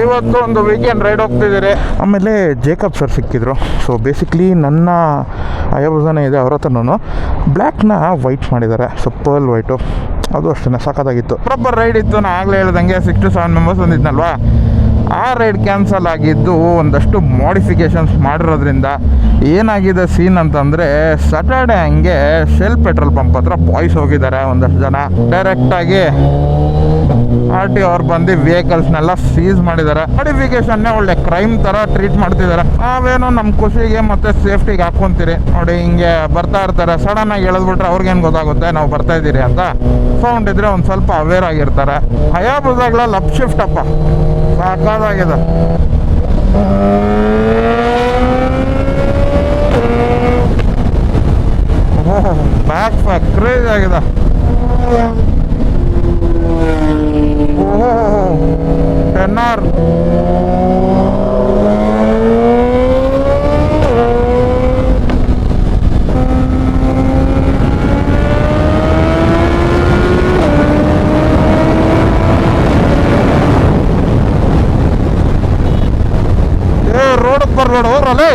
ಇವತ್ತು ಒಂದು weekend ride ಹೋಗ್ತಿದ್ದೀರಿ. ಆಮೇಲೆ ಜೇಕಬ್ ಸರ್ ಸಿಕ್ಕಿದ್ರು. ಸೊ ಬೇಸಿಕ್ಲಿ ನನ್ನ ಹಯಾಬುಸಾನೇ ಇದೆ, ಅವ್ರ ಹತ್ರನೂ ಬ್ಲ್ಯಾಕ್ನ ವೈಟ್ ಮಾಡಿದ್ದಾರೆ. ಸೊ ಪರ್ಲ್ ವೈಟು, ಅದು ಅಷ್ಟೇ ಸಖತ್ತಾಗಿತ್ತು. ಪ್ರಾಪರ್ ರೈಡ್ ಇತ್ತು. ನಾನು ಆಗಲೇ ಹೇಳ್ದಂಗೆ 6 to 7 ಮೆಂಬರ್ಸ್ ಬಂದಿದ್ನಲ್ವಾ, ಆ ರೈಡ್ ಕ್ಯಾನ್ಸಲ್ ಆಗಿದ್ದು ಒಂದಷ್ಟು ಮಾಡಿಫಿಕೇಷನ್ಸ್ ಮಾಡಿರೋದ್ರಿಂದ. ಏನಾಗಿದೆ ಸೀನ್ ಅಂತಂದರೆ, ಸ್ಯಾಟರ್ಡೆ ಹಂಗೆ ಶೆಲ್ ಪೆಟ್ರೋಲ್ ಪಂಪ್ ಹತ್ರ ಬಾಯ್ಸ್ ಹೋಗಿದ್ದಾರೆ ಒಂದಷ್ಟು ಜನ. ಡೈರೆಕ್ಟಾಗಿ RTO ಅವ್ರು ಬಂದು ವೆಹಿಕಲ್ಸ್ನೆಲ್ಲ ಸೀಸ್ ಮಾಡಿದ್ದಾರೆ. ಮಾಡಿಫಿಕೇಷನ್ನೇ ಒಳ್ಳೆ ಕ್ರೈಮ್ ಥರ ಟ್ರೀಟ್ ಮಾಡ್ತಿದ್ದಾರೆ. ನಾವೇನೋ ನಮ್ಮ ಖುಷಿಗೆ ಮತ್ತು ಸೇಫ್ಟಿಗೆ ಹಾಕ್ಕೊಂತೀರಿ ನೋಡಿ. ಹಿಂಗೆ ಬರ್ತಾ ಇರ್ತಾರೆ, ಸಡನ್ನಾಗಿ ಎಳೆದ್ಬಿಟ್ರೆ ಅವ್ರಿಗೇನು ಗೊತ್ತಾಗುತ್ತೆ ನಾವು ಬರ್ತಾ ಇದ್ದೀರಿ ಅಂತ. ಸೌಂಡ್ ಇದ್ದರೆ ಒಂದು ಸ್ವಲ್ಪ ಅವೇರ್ ಆಗಿರ್ತಾರೆ. ಹಯಾಬುಸಾಗಳಲ್ಲಿ ಅಪ್ ಶಿಫ್ಟ್ ಅಪ್ಪ ಸಾಕಾಗಿದೆ. ಬ್ಯಾಕ್ ಫ್ಯಾಕ್ ಕ್ರೇಜ್ ಆಗಿದೆ. ಓಹೋ 10R ರೋಡಕ್ಕೆ ಬರ್ಬೇಡ ಹೋಗ್ರಲ್ಲೇ.